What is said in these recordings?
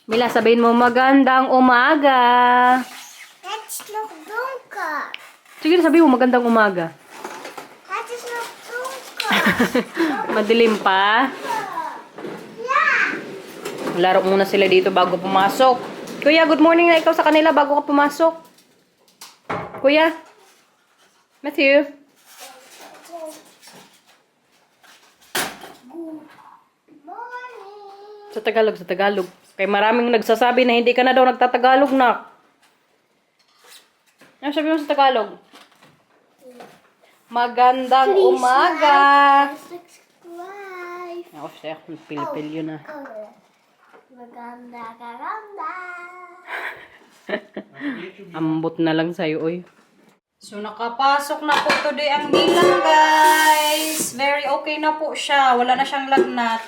Mila, sabihin mo magandang umaga. Het is nog donker. Sige, sabihin mo magandang umaga. Het is nog donker. Madilim pa. Ja. Laro muna sila dito bago pumasok. Kuya, good morning na ikaw sa kanila bago ka pumasok. Kuya? Matthew? Morning. Sa Tagalog, sa Tagalog. Kay maraming nagsasabi na hindi ka na daw nagtatagalog na. Ano sabi mo sa Tagalog? Magandang umaga. Subscribe. Ako siya, pil-pil yun ah. Maganda karanda. Ambot na lang sa'yo, oy. So, nakapasok na po today ang nilang, guys. Very okay na po siya. Wala na siyang lagnat.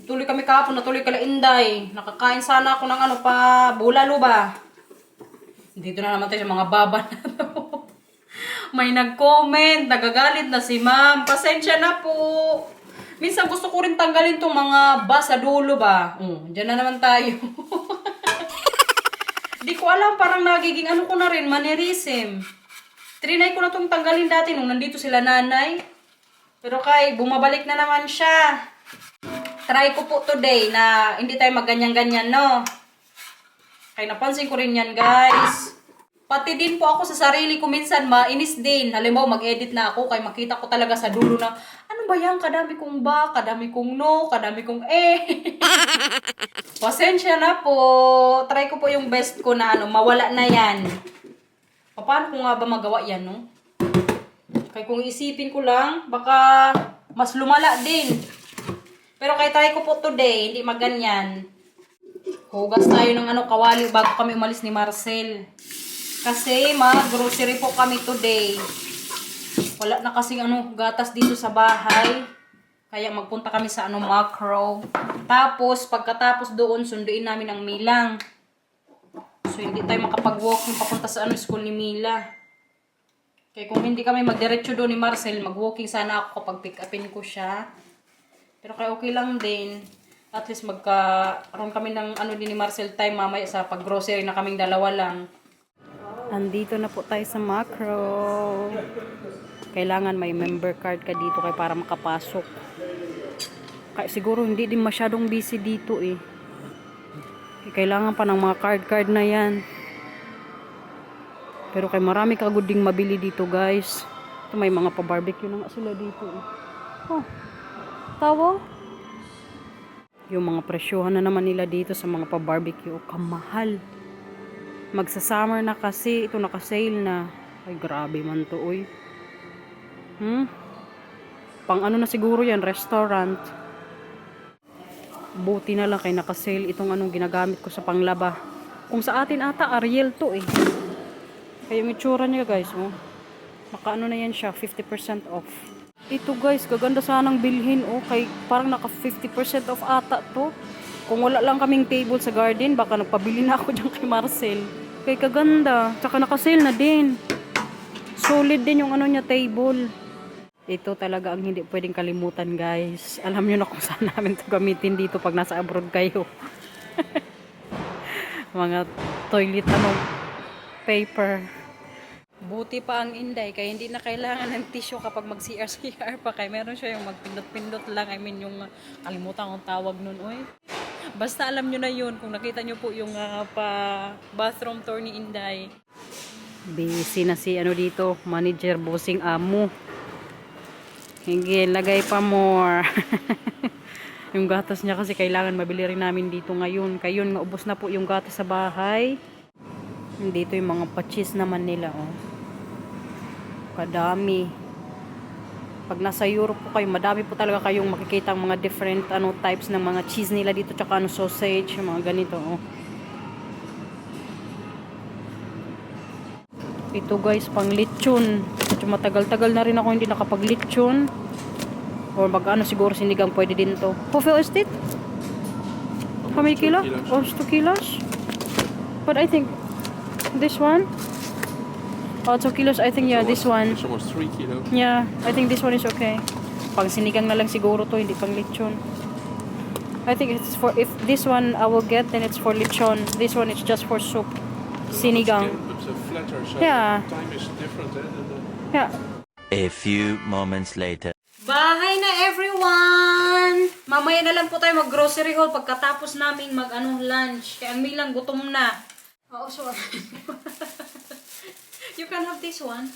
Tuloy kami kahapon, natuloy kala Inday. Nakakain sana ako ng ano pa, bulalo ba? Dito na naman tayo sa mga baba na to. May nag-comment, nagagalit na si ma'am. Pasensya na po. Minsan gusto ko rin tanggalin tong mga ba sa dulo ba. Diyan na naman tayo. Di ko alam, parang nagiging ano ko na rin, mannerism. Trinay ko na itong tanggalin dati nung nandito sila nanay. Pero kay, bumabalik na naman siya. Try ko po today na hindi tayo magganyan-ganyan, no? Kaya napansin ko rin yan, guys. Pati din po ako sa sarili ko minsan, mainis din. Halimbawa, mag-edit na ako, kaya makita ko talaga sa dulo na, ano ba yan? Kadami kong ba, kadami kong no, kadami kong Pasensya na po. Try ko po yung best ko na ano, mawala na yan. Paano ko nga ba magawa yan, no? Kaya kung isipin ko lang, baka mas lumala din. Pero kaya try ko po today, hindi maganyan. Hugas tayo ng ano, kawali bago kami umalis ni Marcel. Kasi mag-grocery po kami today. Wala na kasing ano, gatas dito sa bahay. Kaya magpunta kami sa ano, Macro. Tapos, pagkatapos doon, sunduin namin ang Milang. So, hindi tayo makapag-walking papunta sa ano, school ni Mila. Kaya kung hindi kami magdiretso doon ni Marcel, mag-walking sana ako kapag pick upin ko siya. Pero kaya okay lang din. At least magkaroon kami ng ano din ni Marcel time mamaya sa pag-grocery na kaming dalawa lang. Andito na po tayo sa Macro. Kailangan may member card ka dito kaya para makapasok. Kaya siguro hindi din masyadong busy dito eh. Kailangan pa ng mga card na yan. Pero kay marami kaguding mabili dito, guys. Ito may mga pa-barbecue na nga sila dito eh. Oh. Tawa? Yung mga presyohan na naman nila dito sa mga pa-barbecue. Kamahal. Magsa-summer na kasi. Ito naka-sale na. Ay, grabe man to, oy. Pang ano na siguro yan, restaurant. Buti na lang kay naka-sale itong anong ginagamit ko sa panglaba. Kung sa atin ata, Ariel to eh. Kaya yung itsura niya, guys, oh. Naka-ano na yan siya, 50% off. Ito guys, gaganda sanang bilhin oh, kay parang naka 50% off ata to. Kung wala lang kaming table sa garden, baka nagpabili na ako diyan kay Marcel. Kay kaganda, tsaka naka-sale na din. Solid din yung ano niya table. Ito talaga ang hindi pwedeng kalimutan, guys. Alam niyo na kung saan namin to gamitin dito pag nasa abroad kayo. Mga toilet paper. Buti pa ang Inday, kaya hindi na kailangan ng tissue kapag mag-CR pa. Kaya meron siya yung magpindot-pindot lang. I mean, yung kalimutan kong tawag nun, oy. Basta alam nyo na yun. Kung nakita nyo po yung bathroom tour ni Inday. Busy na si ano dito, manager, bossing amo. Hingin, lagay pa more. Yung gatas niya kasi kailangan mabili rin namin dito ngayon. Kaya yun, ubos na po yung gatas sa bahay. Dito yung mga pa-cheese naman nila, oh. Kadami. Pag nasa Europe po kayo, madami po talaga kayong makikita ang mga different types ng mga cheese nila dito, tsaka sausage, mga ganito, oh. Ito guys, pang lechon. Medyo matagal-tagal na rin ako hindi nakapag-lechon. Or siguro sinigang pwede din to. How viel is it? How many kilo? Oh, 2 kilos. But I think this one? Oh, 2 kilos. I think, yeah, this one. This one was 3 kilos. Yeah, I think this one is okay. Pang sinigang na lang siguro to, hindi pang lechon. I think it's for, if this one I will get, then it's for lechon. This one is just for soup. Sinigang. But flatter, so Yeah. the time is different than the... Yeah. A few moments later. Bahay na everyone! Mamaya na lang po tayo mag-grocery haul pagkatapos naming lunch. Kaya ang milang gutom na. Oo, sorry. You can have this one.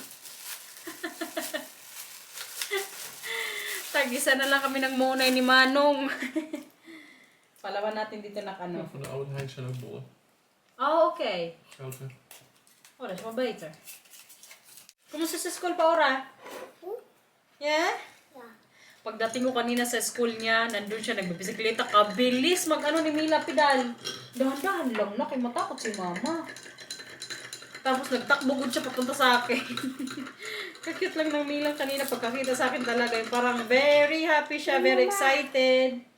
Tag-isa na lang kami ng monay ni Manong. Palawan natin dito na ano. Van de Albert Heijn zijn ook bollen. Oh, okay. Grote. Oh, dat is wel beter. Kumusta sa school pa, Ora? Yeah? Yeah. Pagdating ko kanina sa school niya, nandun siya, nagbibisikleta. Kabilis ni Mila pedal. Dahan-dahan lang na, kay matakot si Mama. Tapos nagtakbugod siya papunta sa akin. Kakit lang ng Mila kanina pagkakita sa akin talaga. Yung parang very happy siya, very excited.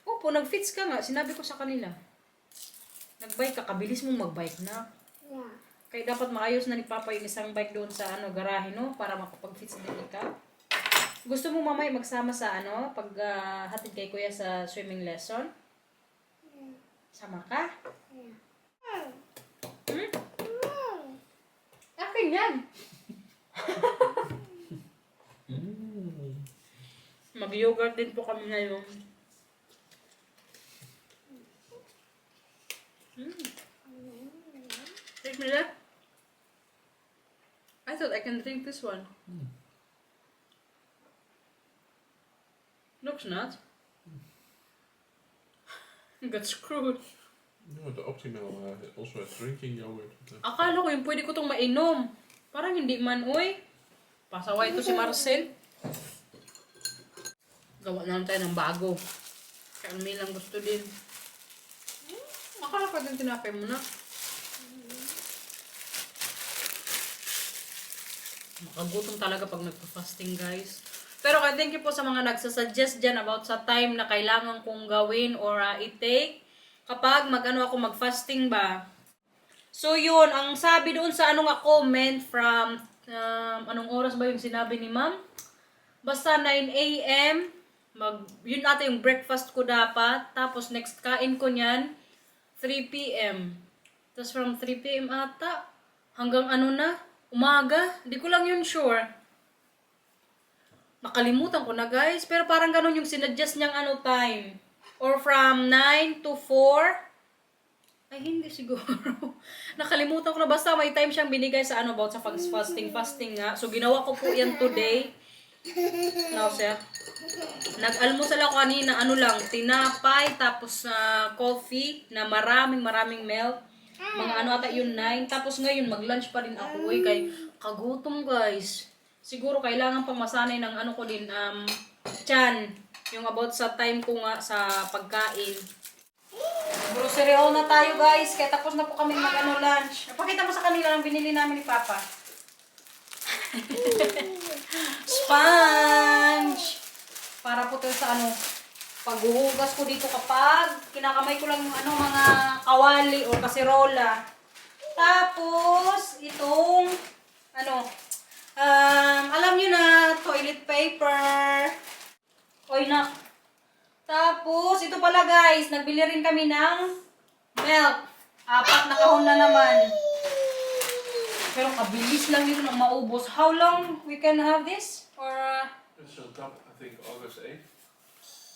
Opo, nag-fits ka nga. Sinabi ko sa kanila. Nag-bike ka, kabilis mong mag-bike na. Yeah. Kaya dapat maayos na ni Papa yung isang bike doon sa garahe, no? Para makapag-fits din ikaw. Gusto mo mamaya magsama sa pag hatid kay Kuya sa swimming lesson? Sama ka? Hmm? Akin yan. Mag-yogurt din po kami ngayon. Drink me that? I thought I can drink this one. Looks not. Got screwed. No, the Optimal also has drinking yogurt. Akala ko yung pwede ko itong mainom. Parang hindi man, uy. Pasaway ito si Marcel. Gawa na lang tayo ng bago. Kaya may lang gusto din. Akala ko din tinapay mo na. Makagutom talaga pag nagpa-fasting, guys. Pero thank you po sa mga nagsasuggest dyan about sa time na kailangan kong gawin or i-take kapag ako mag-fasting ba. So yun, ang sabi doon sa comment from anong oras ba yung sinabi ni ma'am? Basta 9 a.m. Yun ata yung breakfast ko dapat. Tapos next kain ko niyan 3 p.m. Tapos from 3 p.m. ata hanggang umaga. Di ko lang yun sure. Nakalimutan ko na, guys. Pero parang ganun yung sinuggest niyang time. Or from 9 to 4. Ay, hindi siguro. Nakalimutan ko na. Basta may time siyang binigay sa about sa fasting nga. So, ginawa ko po yan today. Now, sir. Nag-almusal ako kanina, tinapay, tapos coffee na maraming milk. Mga ata yun 9. Tapos ngayon, mag-lunch pa rin ako. Uy, kay kagutom, guys. Siguro kailangan pang masanay ng ko din, tiyan. Yung about sa time ko nga sa pagkain. Grocery haul na tayo, guys. Kaya tapos na po kami lunch. Napakita mo sa kanila ang binili namin ni Papa. Sponge! Para po tayo sa paghuhugas ko dito kapag kinakamay ko lang yung mga kawali o kaserola. Tapos, itong, alam nyo na, toilet paper. Oy, nak. Tapos, ito pala, guys, nagbili rin kami ng milk. 4 na kahon na naman. Pero kabilis lang dito nang maubos. How long we can have this? Or, It's on top, I think, August 8th.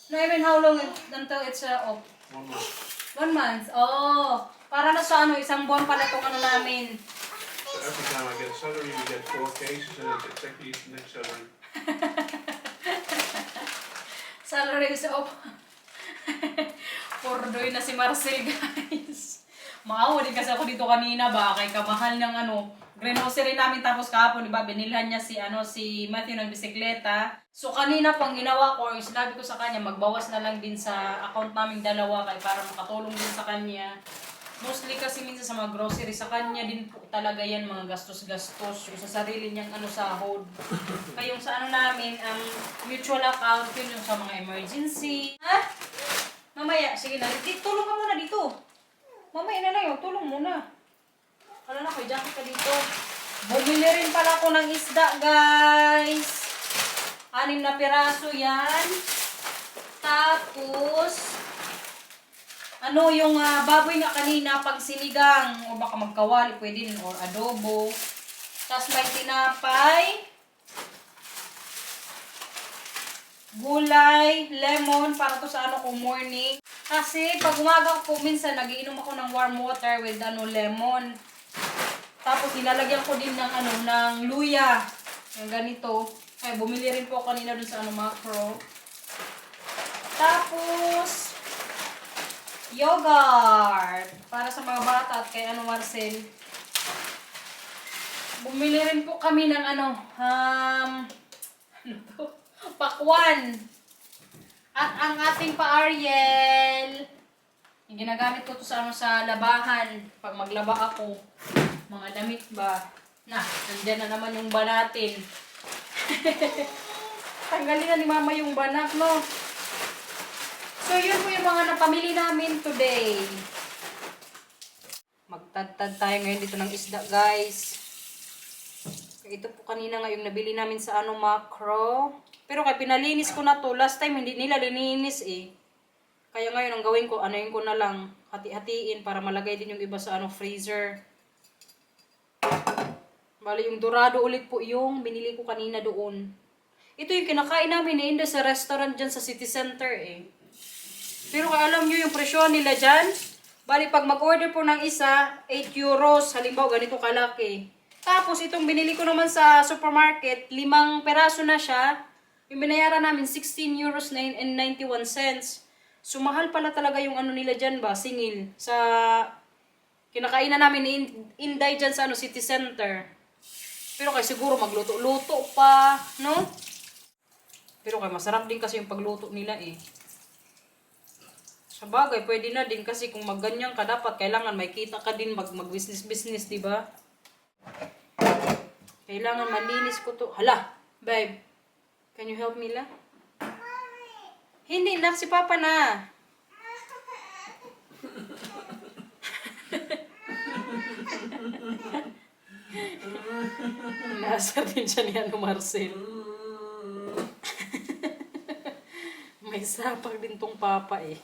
no, even how long until it's off? 1 month. 1 month. Oh, para na sa isang buwan pala itong namin. So every time I get salary, we get 4 cases, and it's exactly the next salary. Salary is off. Pordoy na si Marcel, guys. Maawa din kasi ako dito kanina ba, kay kamahal ng grocery namin tapos kahapon, di ba, binilhan niya si Matthew ng bisikleta. So kanina pang ginawa ko, sinabi ko sa kanya, magbawas na lang din sa account naming dalawa kay para makatulong din sa kanya. Mostly kasi minsan sa mga grocery, sa kanya din po talaga yan, mga gastos-gastos. Yung sa sarili niyang sahod. Kaya yung sa namin, mutual account, yun yung sa mga emergency. Ha? Mamaya, sige na. Tulong ka muna dito. Mamaya na lang yun, tulong muna. Wala na, kay jacket ka dito. Bumili rin pala ako ng isda, guys. 6 na piraso yan. Tapos, ano yung baboy nga kanina pag sinigang o baka magkawali, pwede din, or adobo. Tapos may tinapay, gulay, lemon, para to sa ano ko morning. Kasi pag umaga ko minsan nagiinom ako ng warm water with lemon. Tapos nilalagyan ko din ng ng luya. Yung ganito. Ay bumili rin po kanina dun sa Macro. Tapos yogurt para sa mga bata at kay Marcel. Bumili rin po kami ng pakwan. At ang ating pa-Ariel, yung ginagamit ko to sa sa labahan pag maglaba ako. Mga damit ba? Nandiyan na naman yung ba natin. Tanggalin na ni mama yung banak, no? So, yun po yung mga napamili namin today. Magtadtad tayo ngayon dito ng isda, guys. Ito po kanina nga yung nabili namin sa Macro. Pero kaya pinalinis ko na to. Last time hindi nila lininis eh. Kaya ngayon ang gawin ko, anuin ko na lang. Hati-hatiin para malagay din yung iba sa freezer. Bali yung dorado ulit po yung binili ko kanina doon. Ito yung kinakain namin eh, sa restaurant dyan sa city center eh. Pero kaya alam nyo yung presyo nila dyan. Bali pag mag-order po ng isa, 8 euros. Halimbawa ganito kalaki. Tapos itong binili ko naman sa supermarket, 5 peraso na siya. Yung binayaran namin 16 euros and 91 cents. So mahal pala talaga yung nila dyan ba, singil. Sa kinakainan namin ni Inday dyan sa city center. Pero kaya siguro magluto-luto pa, no? Pero kaya masarap din kasi yung pagluto nila eh. Sa bagay, pwede na din kasi kung magganyan ka, dapat kailangan may kita ka din mag-business-business, di ba? Kailangan malinis ko to. Hala, babe. Can you help me la? Hindi na, si Papa na. Nasa din siya ni Marcel. May sapag din tong Papa eh.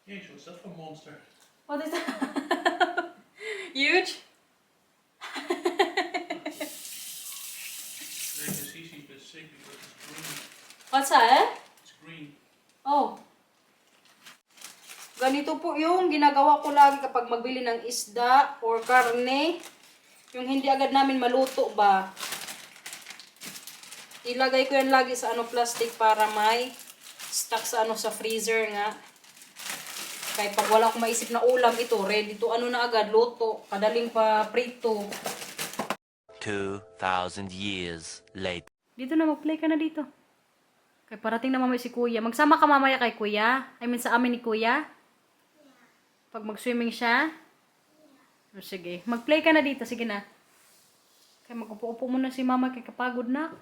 Yeah, so what's that for monster? What is that? Huge? I can see she's been sick because it's green. What's that? It's green. Oh. Ganito po yung ginagawa ko lagi kapag magbili ng isda or karne. Yung hindi agad namin maluto ba. Ilagay ko yan lagi sa plastic para may stock sa sa freezer nga. Kaya pag wala akong maisip na ulam, ito, ready to na agad, luto. Kadaling pa prito. 2,000 years later. Dito na, mag-play ka na dito. Kaya parating na mamaya si Kuya. Magsama ka mamaya kay Kuya? I mean, sa amin ni Kuya? Pag mag-swimming siya? O, sige. Mag-play ka na dito. Sige na. Kaya mag-upo-upo muna si Mama kay kapagod na.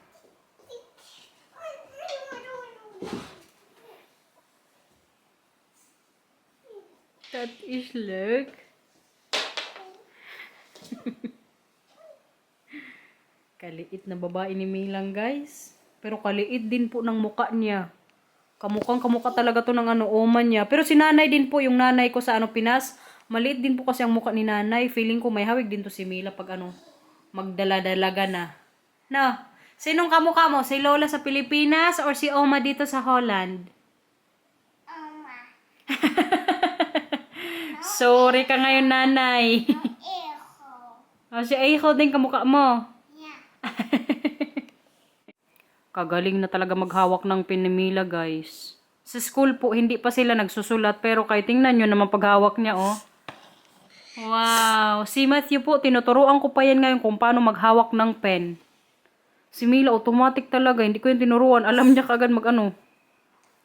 That is look. Kaliit na babae ni Milang, guys. Pero kaliit din po ng muka niya. Kamukha talaga to ng oman niya. Pero si nanay din po, yung nanay ko sa Pinas. Maliit din po kasi ang muka ni nanay. Feeling ko may hawig din to si Mila pag magdala-dalaga na. No? Sinong kamukha mo? Si Lola sa Pilipinas or si Oma dito sa Holland? Sorry ka ngayon, nanay. O, si Echo din kamukha mo. Yeah. Kagaling na talaga maghawak ng pinimila, guys. Sa school po, hindi pa sila nagsusulat. Pero kahit tingnan nyo naman paghawak niya, oh. Wow. Si Matthew po, tinuturuan ko pa yan ngayon kung paano maghawak ng pen. Si Mila, automatic talaga. Hindi ko yung tinuruan. Alam niya kagad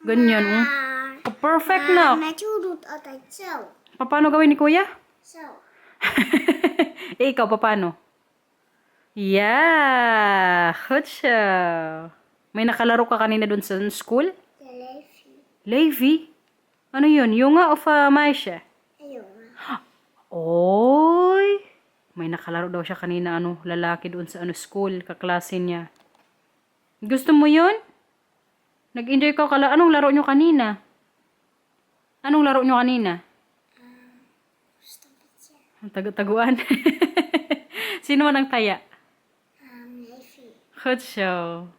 ganyan, oh. Perfect na. Natulog at so. Paano gawin ni Kuya? So. Ikaw, paano? Yeah! Hutsa! May nakalaro ka kanina dun sa school? The lefty. Levi? Ano yun? Yunga o Maisha? Ayun. Oy! May nakalaro daw siya kanina, lalaki doon sa school, kaklase niya. Gusto mo yun? Nag-enjoy ka anong laro nyo kanina? Anong laro nyo kanina? Ang taguan. Sino man ang taya? Nephew. Good show.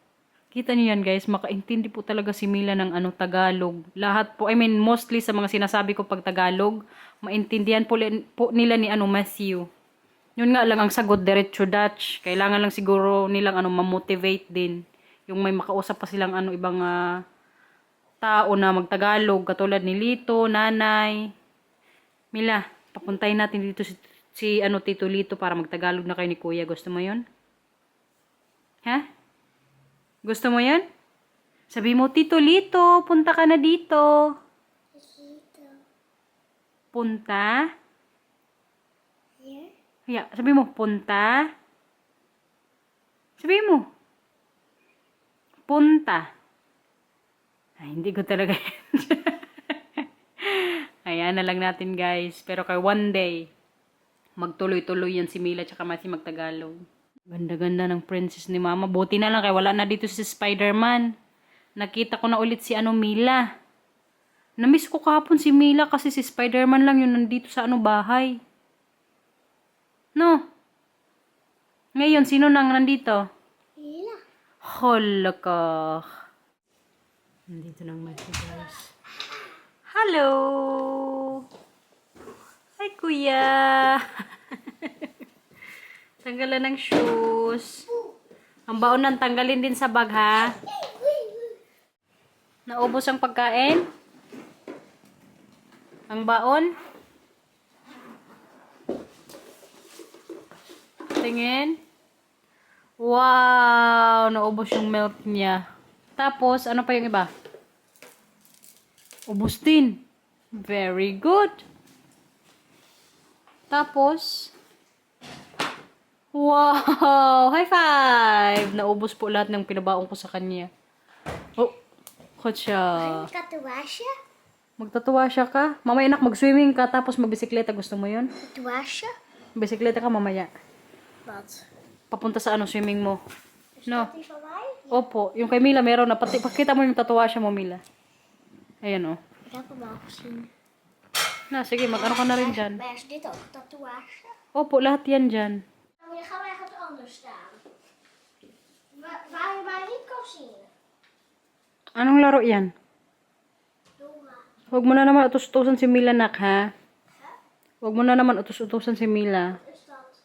Kita niyo yan guys, makaintindi po talaga si Mila ng Tagalog. Lahat po, mostly sa mga sinasabi ko pag Tagalog, maintindihan po nila ni Matthew. Yun nga lang ang sagot, diretso Dutch. Kailangan lang siguro nilang ma-motivate din. Yung may makausap pa silang ibang tao na magtagalog, katulad ni Lito, Nanay. Mila, papuntahin natin dito si Tito Lito para magtagalog na kayo ni Kuya. Gusto mo yun? Ha? Gusto mo yun? Sabi mo, Tito Lito, punta ka na dito. Dito. Punta? Here. Kaya, sabi mo, punta? Sabi mo. Punta. Ay, hindi ko talaga yan. Ayan na lang natin guys. Pero kay one day, magtuloy-tuloy yan si Mila tsaka Matthew magtagalog. Ganda-ganda ng princess ni Mama. Buti na lang kaya wala na dito si Spider-Man. Nakita ko na ulit si Mila. Namiss ko kahapon si Mila kasi si Spider-Man lang yun nandito sa bahay. No? Ngayon, sino nang nandito? Mila. Hala ka. Nandito ng Matthew guys. Hello! Hi, Kuya! Tanggalan ng shoes. Ang baon nang tanggalin din sa bag, ha? Naubos ang pagkain? Ang baon? Tingin? Wow! Naubos yung milk niya. Tapos, ano pa yung iba? Ubos din. Very good. Tapos, wow! High five! Naubos po lahat ng pinabaon ko sa kanya. Oh, siya. Katuwa siya? Magtatuwa siya ka? Mamaya anak, mag-swimming ka tapos magbisikleta. Gusto mo yun? Katuwa siya? Bisikleta ka mamaya. Wat? Papunta sa swimming mo. No. Die van mij? Opo. Yung kay Mila meron na. Pakita mo yung tatuwa siya mo, Mila. Ayan, oh. Ik heb hem al gezien. Na, sige, mag-ano ka na rin dyan. Maar is dit ook een tatoeage? Opo, lahat yan dyan. Dan gaan we ergens anders staan. Waar je mij niet kan zien. Anong laro yan? Dora. Huwag mo na naman utos-utosan si Mila, nak, ha? Huwag mo na naman utos-utosan si Mila. Wat is dat?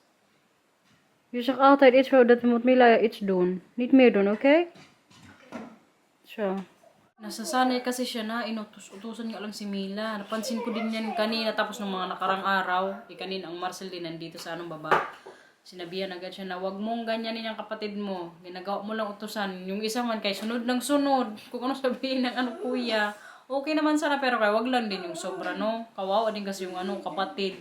Je zegt altijd iets voor dat moet Mila iets doen. Niet meer doen, oké? Zo. Nasasanay kasi siya na inutos-utosan nga lang si Mila. Napansin ko din yan kanina tapos ng mga nakarang araw. Kanina ang Marcel din nandito sa baba. Sinabihan agad siya na wag mong ganyanin ang kapatid mo. Ginagawa mo lang utusan. Yung isa man kay sunod ng sunod. Kung ano sabihin ng kuya. Okay naman sana pero kaya wag lang din yung sobra, no? Kawawa din kasi yung kapatid.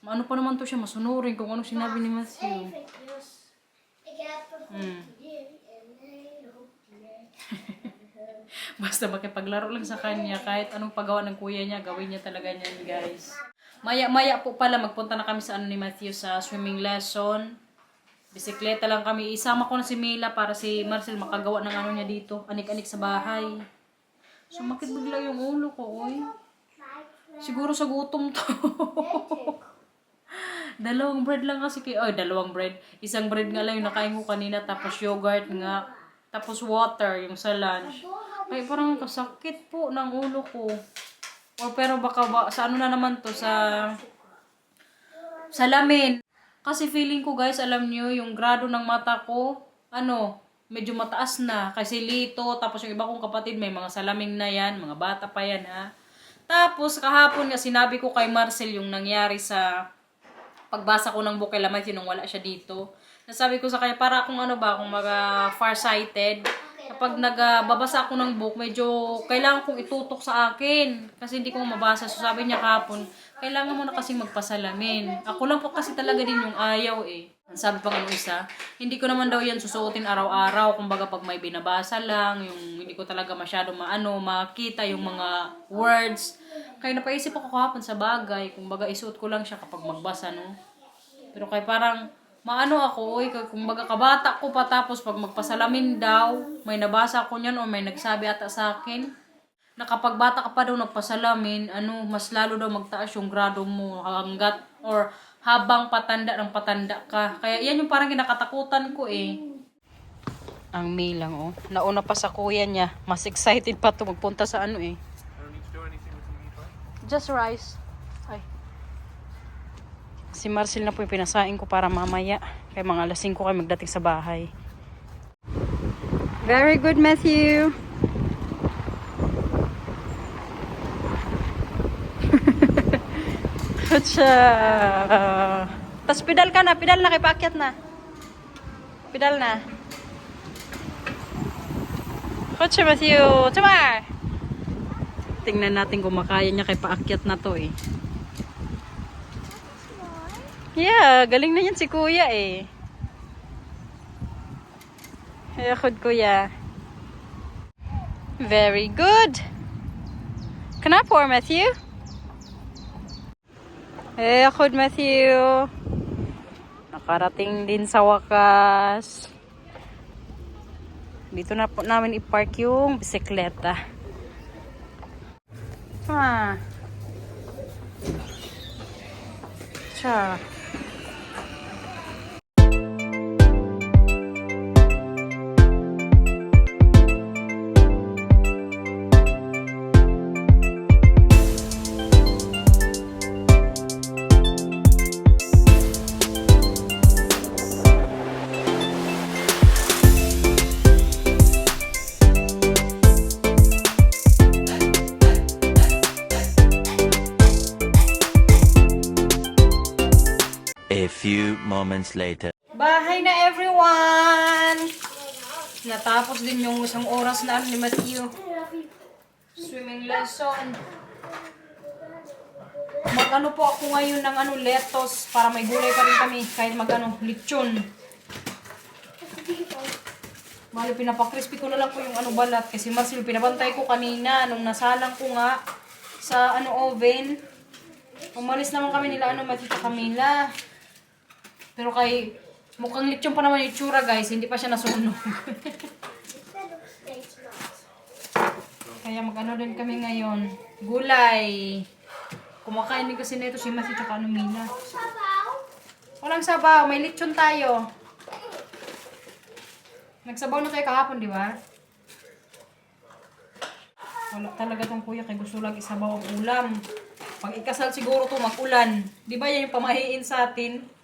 Ano pa naman to siya masunurin kung ano sinabi ni Matthew. Eventjes. Ik heb een goed idee. Een hele goed idee. Basta makipaglaro lang sa kanya, kahit anong paggawa ng kuya niya, gawin niya talaga niyan, guys. Maya-maya po pala, magpunta na kami sa ni Matthew sa swimming lesson. Bisikleta lang kami. Isama ko na si Mila para si Marcel makagawa ng niya dito. Anik-anik sa bahay. Sumakit bigla yung ulo ko, oy. Siguro sa gutom to. Dalawang bread lang kasi dalawang bread. Isang bread nga lang yung nakain ko kanina, tapos yogurt nga. Tapos water, yung sa lunch. Ay, parang kasakit po ng ulo ko. O pero baka sa na naman to, sa salamin. Kasi feeling ko guys, alam nyo, yung grado ng mata ko, medyo mataas na. Kasi Lito, tapos yung iba kong kapatid, may mga salaming na yan, mga bata pa yan ha. Tapos kahapon nga sinabi ko kay Marcel yung nangyari sa pagbasa ko ng book kay Lamansi nung wala siya dito. Nasabi ko sa kanya, para akong kung mga farsighted. Kapag nagbabasa ako ng book, medyo kailangan kong itutok sa akin. Kasi hindi ko mabasa. So sabi niya kahapon, kailangan mo na kasing magpasalamin. Ako lang po kasi talaga din yung ayaw eh. Sabi pa nga isa, hindi ko naman daw yan susuotin araw-araw. Kumbaga pag may binabasa lang, yung hindi ko talaga masyado makita yung mga words. Kaya napaisip ako kahapon sa bagay. Kumbaga isuot ko lang siya kapag magbasa, no? Pero kay parang, maano ako, uy, kung baga kabata ko pa tapos pag magpasalamin daw, may nabasa ko niyan o may nagsabi ata sa akin, na kapag bata ka pa daw nagpasalamin, mas lalo daw magtaas yung grado mo hanggat or habang patanda ng patanda ka. Kaya yan yung parang kinakatakutan ko eh. Ang May lang oh. Nauna pa sa kuya niya. Mas excited pa to magpunta sa ano eh. I don't need to do anything with the meat, right? Just rice. Ay. Si Marcel na po yung pinasain ko para mamaya. Kaya mga alas 5 kayo magdating sa bahay. Very good, Matthew. Kutsa. Tas pedal ka na. Pedal na. Kay paakyat na. Pedal na. Kutsa, Matthew. Tuma! Tingnan natin kung makaya niya kay paakyat na to eh. Yeah, galing na yan si kuya eh. Ayakod kuya. Very good. Kana po, Matthew? Ayakod, Matthew. Nakarating din sa wakas. Dito na po namin i-park yung bisikleta. Cha. A few moments later. Bahay na everyone! Natapos din yung isang oras na ni Matthew. Swimming lesson. Mag-ano po ako ngayon ng lettuce para may gulay pa rin kami kahit lechon. Bali, pinapakrispy ko na lang po yung balat kasi Marcel, pinabantay ko kanina nung nasalang ko nga sa oven. Umalis naman kami nila Matita Camila. Pero kay mukhang lechon pa naman yung tsura guys, hindi pa siya nasunog. Kaya mag-ano din kami ngayon. Gulay. Kumakain din kasi nito si Masi tsaka Mila. Walang sabaw, may lechon tayo. Nagsabaw na tayo kahapon, di ba? Wala talaga tong kuya kay gusto lang isabaw ang ulam. Pag ikasal siguro to mag-ulan. Di ba yan yung pamahiin sa atin?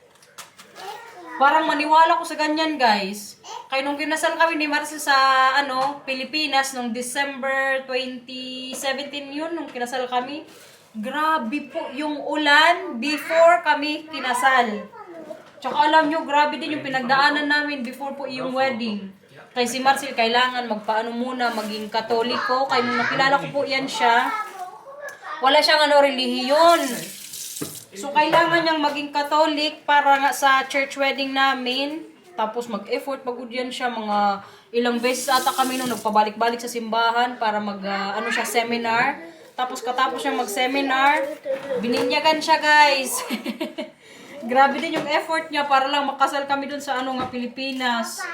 Parang maniwala ko sa ganyan, guys. Kaya nung kinasal kami ni Marcel sa Pilipinas nung December 2017 yun nung kinasal kami. Grabe po yung ulan before kami kinasal. Tsaka alam nyo, grabe din yung pinagdaanan namin before po yung wedding. Kaya si Marcel kailangan muna, maging Katoliko. Kaya nung nakilala ko po yan siya, wala siyang relihiyon. So, kailangan niyang maging Catholic para nga sa church wedding namin. Tapos, mag-effort, pagod yan siya. Mga ilang beses ata kami nung nagpabalik-balik sa simbahan para siya, seminar. Tapos, katapos niya mag-seminar, bininyagan siya, guys. Grabe din yung effort niya para lang makasal kami dun sa Pilipinas.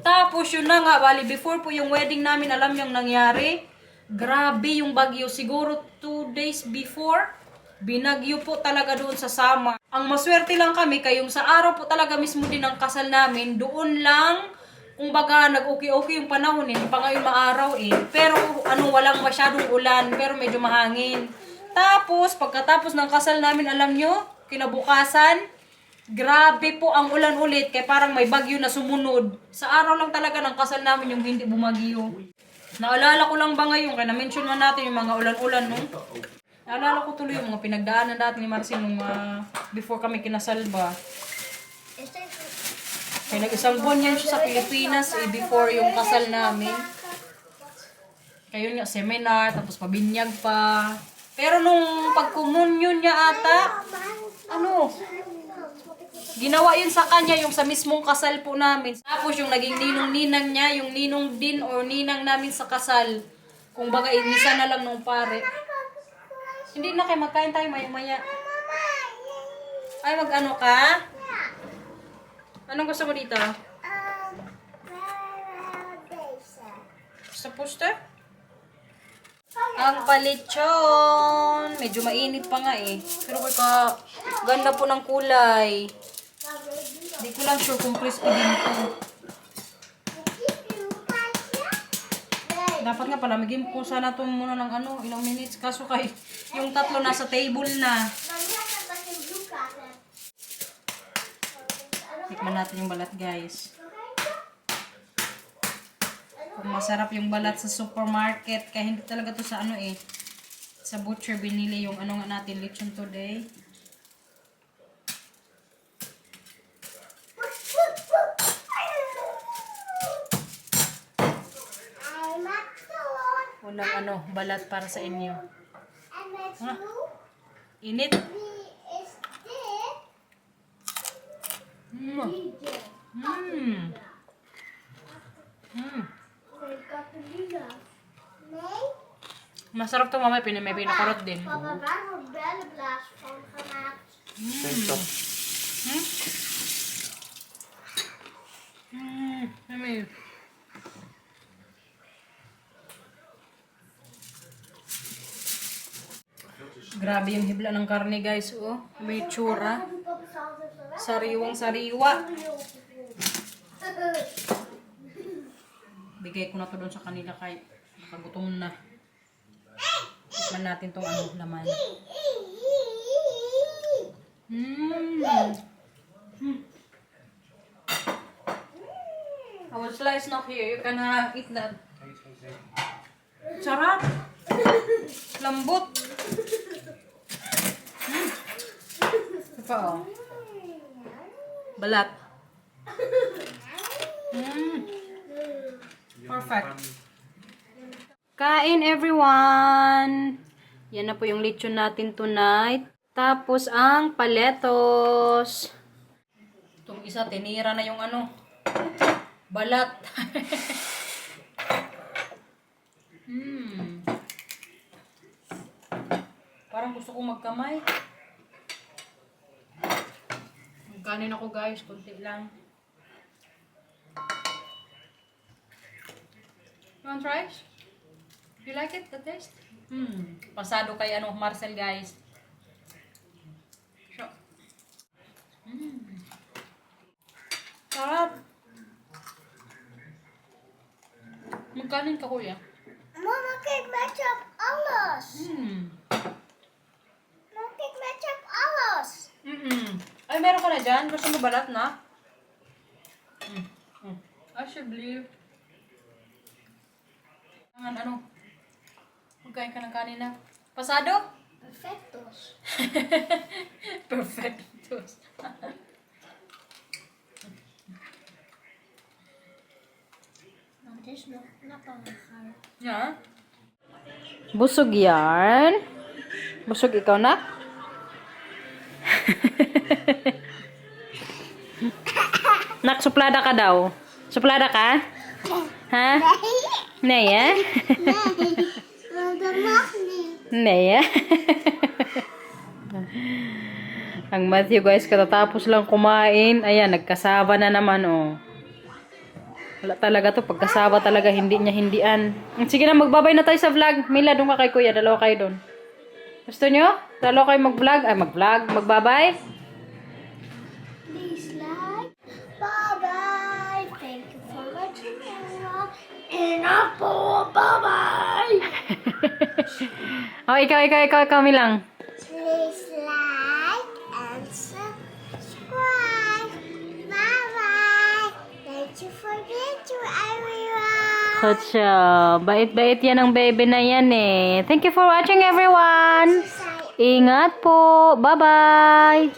Tapos, yun na nga, bali, before po yung wedding namin, alam yung nangyari. Grabe yung bagyo. Siguro 2 days before, binagyo po talaga doon sa Samar. Ang maswerte lang kami kayong sa araw po talaga mismo din ang kasal namin. Doon lang, kumbaga nag-okay-okay yung panahon hindi pa ngayon maaraw eh. Pero walang masyadong ulan, pero medyo mahangin. Tapos, pagkatapos ng kasal namin, alam nyo, kinabukasan, grabe po ang ulan ulit. Kaya parang may bagyo na sumunod. Sa araw lang talaga ng kasal namin yung hindi bumagyo. Naalala ko lang ba ngayon, kaya na-mention man natin yung mga ulan-ulan, no? Naalala ko tuloy yung mga pinagdaanan natin ni Marcel nung before kami kinasal ba. Kaya nag-isang buwan yan siya sa Pilipinas before yung kasal namin. Kaya yun seminar, tapos pabinyag pa. Pero nung pag-communion niya ata, ginawa yun sa kanya yung sa mismong kasal po namin. Tapos yung naging ninong-ninang niya, yung ninong din or ninang namin sa kasal. Kung baga, inisa na lang nung pare. Hindi na kayo magkain tayo maya-maya. Ay, mag-ano ka? Anong gusto mo dito? Sa poster? Ang palitsyon. Medyo mainit pa nga eh. Pero ganda po ng kulay. Hindi ko lang sure kung crispy din ito. Dapat nga palamigin ko sana ito muna ng ilang minutes. Kaso yung tatlo nasa table na. Tikman natin yung balat, guys. Kung masarap yung balat sa supermarket, kaya hindi talaga to sa sa butcher binili yung nga natin, lechon today. Unang balat para sa inyo. Ha? Init. Masarap to mamaya, may pinakarot din. Papa, waarom bellenblaas van gemaakt? Grabe yung hibla ng karne, guys. Oh, may tsura. Sariwang sariwa. Bigay ko na to doon sa kanila kahit nakagutom na. Tikman natin tong laman. Our slice now here. You can eat that. Sarap. Lambot. Ito pa, oh. Balat. Perfect. Kain, everyone! Yan na po yung lechon natin tonight. Tapos, ang paletos. Itong isa, tinira na yung balat. Parang gusto kong magkamay. Magkanin ako, guys. Kunti lang. You want rice? You like it, the taste? Pasado kay Marcel, guys. So, sarap. Magkanin ka, kuya? Mama, kijk met je op alles. Mama, kijk met je op alles. Ay, meron ka na dyan? Gusto mo balat na? I should believe. Magkain ka ng kanina. Pasado? Perfectos. Perfectos. Het is nog knapper. Yeah. Busog yan. Busog ikaw na? Nak, suplada ka daw. Suplada ka? Ha? Naya? Dat mag niet. Naya? Ang Matthew, guys, katatapos lang kumain. Ayan, nagkasaba na naman, oh. Wala talaga to. Pagkasaba talaga, hindi niya hindian. Sige na, magbabay na tayo sa vlog. Mila, doon ka kay kuya. Dalawa kayo doon. Gusto nyo? Dalawa kayo mag-vlog? Ay, mag-vlog. Magbabay? Please like. Bye-bye. Thank you for watching everyone. And bye-bye. Oh, ikaw, Milang. Please like and subscribe. Bye-bye. Thank you for watching everyone. Kotsa, bait-bait yan ang baby na yan eh. Thank you for watching, everyone. Ingat po. Bye-bye.